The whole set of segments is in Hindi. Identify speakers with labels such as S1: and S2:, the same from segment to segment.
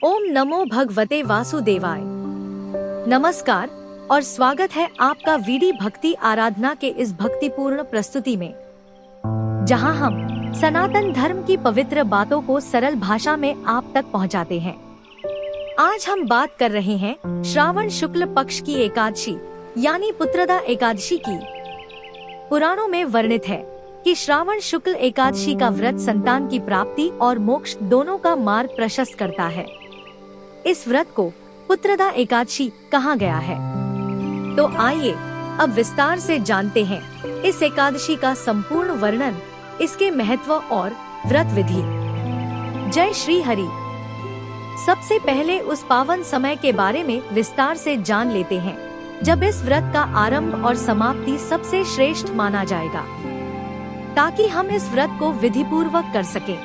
S1: ओम नमो भगवते वासुदेवाय। नमस्कार और स्वागत है आपका वीडी भक्ति आराधना के इस भक्तिपूर्ण प्रस्तुति में, जहां हम सनातन धर्म की पवित्र बातों को सरल भाषा में आप तक पहुंचाते हैं। आज हम बात कर रहे हैं श्रावण शुक्ल पक्ष की एकादशी यानी पुत्रदा एकादशी की। पुराणों में वर्णित है कि श्रावण शुक्ल एकादशी का व्रत संतान की प्राप्ति और मोक्ष दोनों का मार्ग प्रशस्त करता है। इस व्रत को पुत्रदा एकादशी कहा गया है। तो आइए अब विस्तार से जानते हैं इस एकादशी का संपूर्ण वर्णन, इसके महत्व और व्रत विधि। जय श्री हरि। सबसे पहले उस पावन समय के बारे में विस्तार से जान लेते हैं जब इस व्रत का आरंभ और समाप्ति सबसे श्रेष्ठ माना जाएगा, ताकि हम इस व्रत को विधि पूर्वक कर सकें।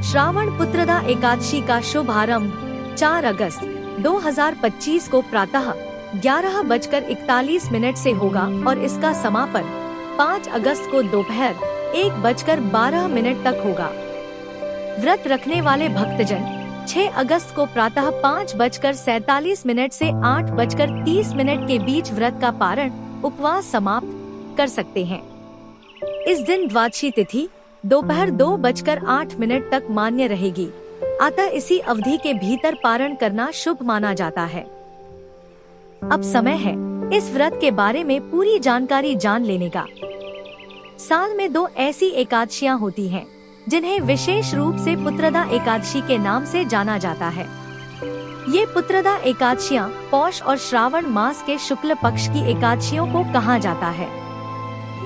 S1: श्रावण पुत्रदा एकादशी का शुभ आरंभ 4 अगस्त 2025 को प्रातः 11:41 से होगा और इसका समापन 5 अगस्त को दोपहर 1:12 तक होगा। व्रत रखने वाले भक्तजन 6 अगस्त को प्रातः 5:47 से 8:30 के बीच व्रत का पारण उपवास समाप्त कर सकते हैं। इस दिन द्वादशी तिथि दोपहर 2:08 तक मान्य रहेगी, अतः इसी अवधि के भीतर पारण करना शुभ माना जाता है। अब समय है इस व्रत के बारे में पूरी जानकारी जान लेने का। साल में 2 ऐसी एकादशियां होती हैं, जिन्हें विशेष रूप से पुत्रदा एकादशी के नाम से जाना जाता है। ये पुत्रदा एकादशियां पौष और श्रावण मास के शुक्ल पक्ष की एकादशियों को कहा जाता है।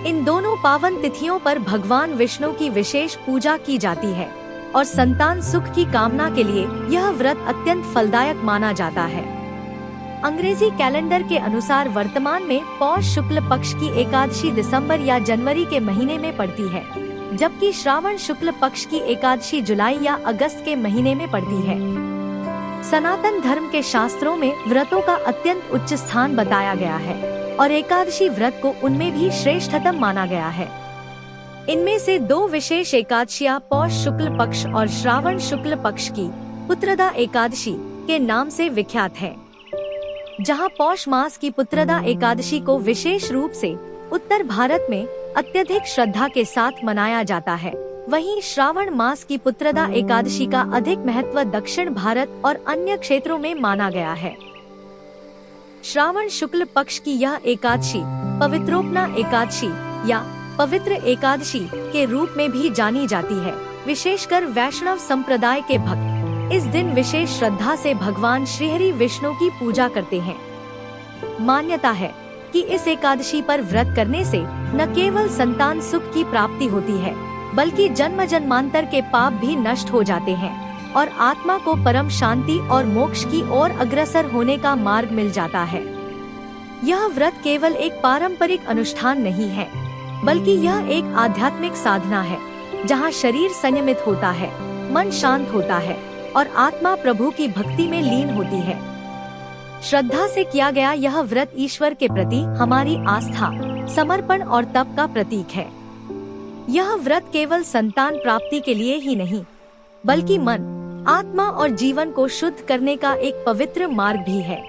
S1: इन दोनों पावन तिथियों पर भगवान विष्णु की विशेष पूजा की जाती है और संतान सुख की कामना के लिए यह व्रत अत्यंत फलदायक माना जाता है। अंग्रेजी कैलेंडर के अनुसार वर्तमान में पौष शुक्ल पक्ष की एकादशी दिसंबर या जनवरी के महीने में पड़ती है, जबकि श्रावण शुक्ल पक्ष की एकादशी जुलाई या अगस्त के महीने में पड़ती है। सनातन धर्म के शास्त्रों में व्रतों का अत्यंत उच्च स्थान बताया गया है और एकादशी व्रत को उनमें भी श्रेष्ठतम माना गया है। इनमें से 2 विशेष एकादशियां पौष शुक्ल पक्ष और श्रावण शुक्ल पक्ष की पुत्रदा एकादशी के नाम से विख्यात है। जहां पौष मास की पुत्रदा एकादशी को विशेष रूप से उत्तर भारत में अत्यधिक श्रद्धा के साथ मनाया जाता है, वहीं श्रावण मास की पुत्रदा एकादशी का अधिक महत्व दक्षिण भारत और अन्य क्षेत्रों में माना गया है। श्रावण शुक्ल पक्ष की यह एकादशी पवित्रोपना एकादशी या पवित्र एकादशी के रूप में भी जानी जाती है। विशेषकर वैष्णव संप्रदाय के भक्त इस दिन विशेष श्रद्धा से भगवान श्रीहरि विष्णु की पूजा करते हैं। मान्यता है कि इस एकादशी पर व्रत करने से न केवल संतान सुख की प्राप्ति होती है, बल्कि जन्म जन्मांतर के पाप भी नष्ट हो जाते हैं और आत्मा को परम शांति और मोक्ष की ओर अग्रसर होने का मार्ग मिल जाता है। यह व्रत केवल एक पारंपरिक अनुष्ठान नहीं है, बल्कि यह एक आध्यात्मिक साधना है, जहां शरीर संयमित होता है, मन शांत होता है और आत्मा प्रभु की भक्ति में लीन होती है। श्रद्धा से किया गया यह व्रत ईश्वर के प्रति हमारी आस्था, समर्पण और तप का प्रतीक है। यह व्रत केवल संतान प्राप्ति के लिए ही नहीं, बल्कि मन, आत्मा और जीवन को शुद्ध करने का एक पवित्र मार्ग भी है।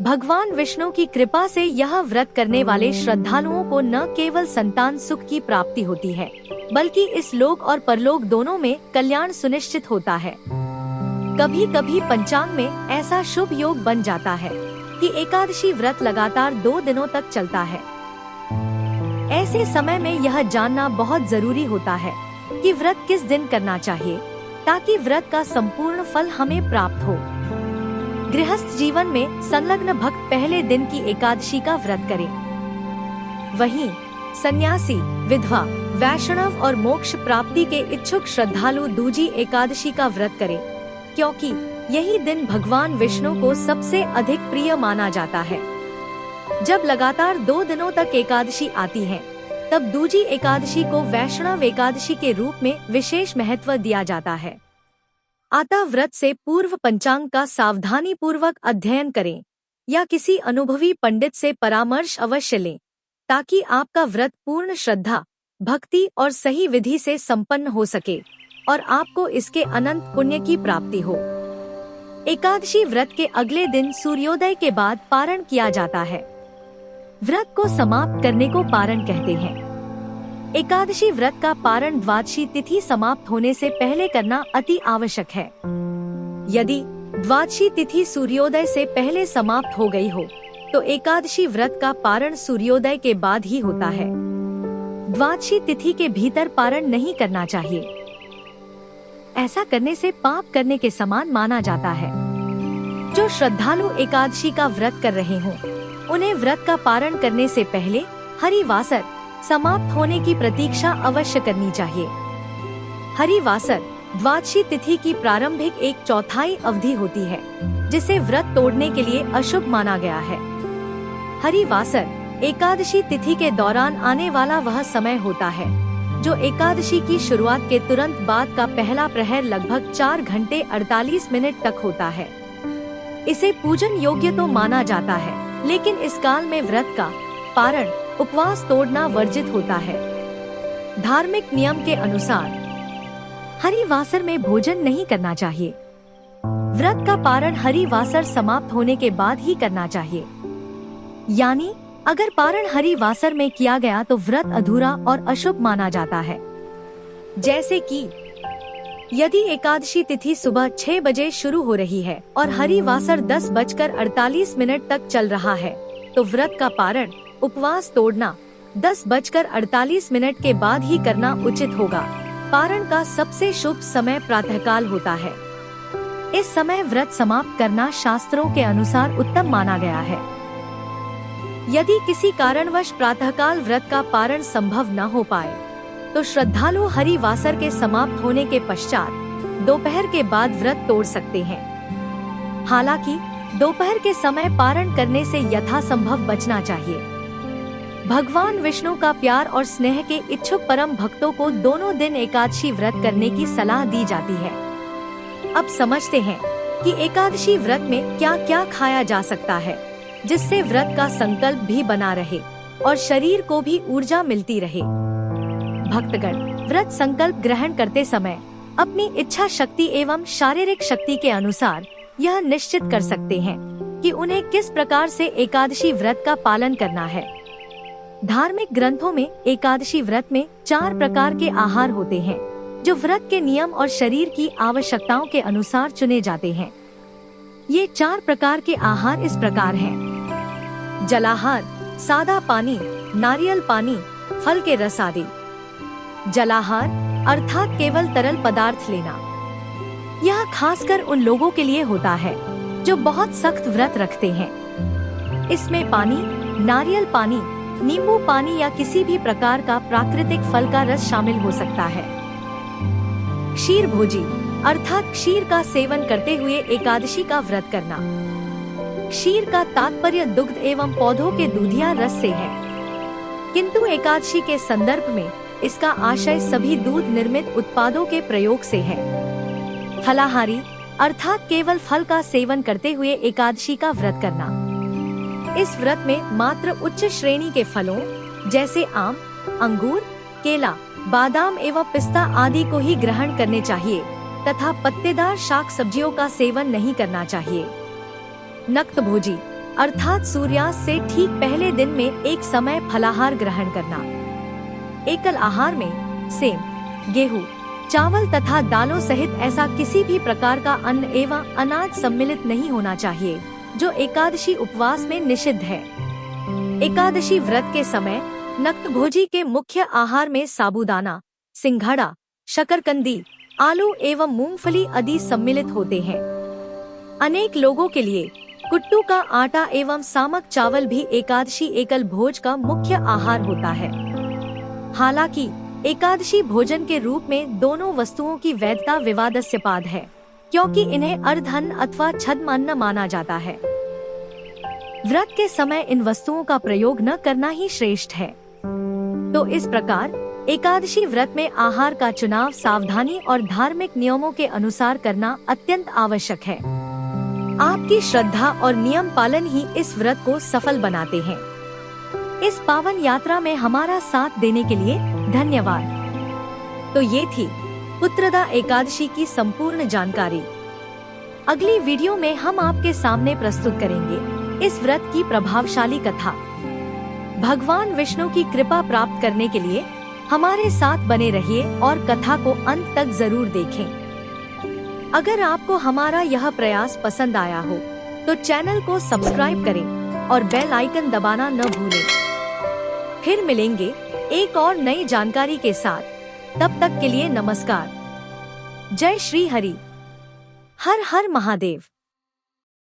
S1: भगवान विष्णु की कृपा से यह व्रत करने वाले श्रद्धालुओं को न केवल संतान सुख की प्राप्ति होती है, बल्कि इस लोक और परलोक दोनों में कल्याण सुनिश्चित होता है। कभी कभी पंचांग में ऐसा शुभ योग बन जाता है कि एकादशी व्रत लगातार 2 दिनों तक चलता है। ऐसे समय में यह जानना बहुत जरूरी होता है कि व्रत किस दिन करना चाहिए, ताकि व्रत का संपूर्ण फल हमें प्राप्त हो। गृहस्थ जीवन में संलग्न भक्त पहले दिन की एकादशी का व्रत करें। वहीं सन्यासी, विधवा, वैष्णव और मोक्ष प्राप्ति के इच्छुक श्रद्धालु दूजी एकादशी का व्रत करें, क्योंकि यही दिन भगवान विष्णु को सबसे अधिक प्रिय माना जाता है। जब लगातार 2 दिनों तक एकादशी आती है, तब दूजी एकादशी को वैष्णव एकादशी के रूप में विशेष महत्व दिया जाता है। अतः व्रत से पूर्व पंचांग का सावधानी पूर्वक अध्ययन करें या किसी अनुभवी पंडित से परामर्श अवश्य लें, ताकि आपका व्रत पूर्ण श्रद्धा, भक्ति और सही विधि से संपन्न हो सके और आपको इसके अनंत पुण्य की प्राप्ति हो। एकादशी व्रत के अगले दिन सूर्योदय के बाद पारण किया जाता है। व्रत को समाप्त करने को पारण कहते हैं। एकादशी व्रत का पारण द्वादशी तिथि समाप्त होने से पहले करना अति आवश्यक है। यदि द्वादशी तिथि सूर्योदय से पहले समाप्त हो गई हो तो एकादशी व्रत का पारण सूर्योदय के बाद ही होता है। द्वादशी तिथि के भीतर पारण नहीं करना चाहिए। ऐसा करने से पाप करने के समान माना जाता है। जो श्रद्धालु एकादशी का व्रत कर रहे हों, उन्हें व्रत का पारण करने से पहले हरिवासर समाप्त होने की प्रतीक्षा अवश्य करनी चाहिए। हरिवासर द्वादशी तिथि की प्रारंभिक 1/4 अवधि होती है, जिसे व्रत तोड़ने के लिए अशुभ माना गया है। हरिवासर एकादशी तिथि के दौरान आने वाला वह समय होता है जो एकादशी की शुरुआत के तुरंत बाद का पहला प्रहर लगभग 4 घंटे 48 मिनट तक होता है। इसे पूजन योग्य तो माना जाता है, लेकिन इस काल में व्रत का पारण उपवास तोड़ना वर्जित होता है। धार्मिक नियम के अनुसार हरिवासर में भोजन नहीं करना चाहिए। व्रत का पारण हरिवासर समाप्त होने के बाद ही करना चाहिए। यानी अगर पारण हरिवासर में किया गया तो व्रत अधूरा और अशुभ माना जाता है। जैसे कि यदि एकादशी तिथि सुबह 6 बजे शुरू हो रही है और हरिवासर 10:48 तक चल रहा है, तो व्रत का पारण उपवास तोड़ना 10:48 के बाद ही करना उचित होगा। पारण का सबसे शुभ समय प्रातःकाल होता है। इस समय व्रत समाप्त करना शास्त्रों के अनुसार उत्तम माना गया है। यदि किसी कारणवश प्रातःकाल व्रत का पारण संभव न हो पाए, तो श्रद्धालु हरिवासर के समाप्त होने के पश्चात दोपहर के बाद व्रत तोड़ सकते हैं। हालांकि दोपहर के समय पारण करने से यथासंभव बचना चाहिए। भगवान विष्णु का प्यार और स्नेह के इच्छुक परम भक्तों को दोनों दिन एकादशी व्रत करने की सलाह दी जाती है। अब समझते हैं कि एकादशी व्रत में क्या क्या खाया जा सकता है, जिससे व्रत का संकल्प भी बना रहे और शरीर को भी ऊर्जा मिलती रहे। भक्तगण व्रत संकल्प ग्रहण करते समय अपनी इच्छा शक्ति एवं शारीरिक शक्ति के अनुसार यह निश्चित कर सकते हैं कि उन्हें किस प्रकार से एकादशी व्रत का पालन करना है। धार्मिक ग्रंथों में एकादशी व्रत में 4 प्रकार के आहार होते हैं, जो व्रत के नियम और शरीर की आवश्यकताओं के अनुसार चुने जाते हैं। ये 4 प्रकार के आहार इस प्रकार हैं: जलाहार, सादा पानी, नारियल पानी, फल के रस आदि। जलाहार अर्थात केवल तरल पदार्थ लेना। यह खासकर उन लोगों के लिए होता है जो बहुत सख्त व्रत रखते हैं। इसमें पानी, नारियल पानी, नींबू पानी या किसी भी प्रकार का प्राकृतिक फल का रस शामिल हो सकता है। क्षीर भोजी अर्थात क्षीर का सेवन करते हुए एकादशी का व्रत करना। क्षीर का तात्पर्य दुग्ध एवं पौधों के दूधिया रस से है, किंतु एकादशी के संदर्भ में इसका आशय सभी दूध निर्मित उत्पादों के प्रयोग से है। फलाहारी अर्थात केवल फल का सेवन करते हुए एकादशी का व्रत करना। इस व्रत में मात्र उच्च श्रेणी के फलों जैसे आम, अंगूर, केला, बादाम एवं पिस्ता आदि को ही ग्रहण करने चाहिए तथा पत्तेदार शाक सब्जियों का सेवन नहीं करना चाहिए। नक्त भोजी अर्थात सूर्यास्त से ठीक पहले दिन में एक समय फलाहार ग्रहण करना। एकल आहार में सेम, गेहूं, चावल तथा दालों सहित ऐसा किसी भी प्रकार का अन्न एवं अनाज सम्मिलित नहीं होना चाहिए जो एकादशी उपवास में निषिद्ध है। एकादशी व्रत के समय नक्त भोजी के मुख्य आहार में साबूदाना, सिंघाड़ा, शकरकंदी, आलू एवं मूंगफली आदि सम्मिलित होते हैं। अनेक लोगों के लिए कुट्टू का आटा एवं सामक चावल भी एकादशी एकल भोज का मुख्य आहार होता है। हालांकि एकादशी भोजन के रूप में दोनों वस्तुओं की वैधता विवादास्पद है, क्योंकि इन्हें अर्धअन्न अथवा छद्म अन्न माना जाता है। व्रत के समय इन वस्तुओं का प्रयोग न करना ही श्रेष्ठ है। तो इस प्रकार एकादशी व्रत में आहार का चुनाव सावधानी और धार्मिक नियमों के अनुसार करना अत्यंत आवश्यक है। आपकी श्रद्धा और नियम पालन ही इस व्रत को सफल बनाते हैं। इस पावन यात्रा में हमारा साथ देने के लिए धन्यवाद। तो ये थी पुत्रदा एकादशी की संपूर्ण जानकारी। अगली वीडियो में हम आपके सामने प्रस्तुत करेंगे इस व्रत की प्रभावशाली कथा। भगवान विष्णु की कृपा प्राप्त करने के लिए हमारे साथ बने रहिए और कथा को अंत तक जरूर देखें। अगर आपको हमारा यह प्रयास पसंद आया हो तो चैनल को सब्सक्राइब करें और बेल आइकन दबाना न भूलें। फिर मिलेंगे एक और नई जानकारी के साथ। तब तक के लिए नमस्कार। जय श्री हरि। हर हर महादेव।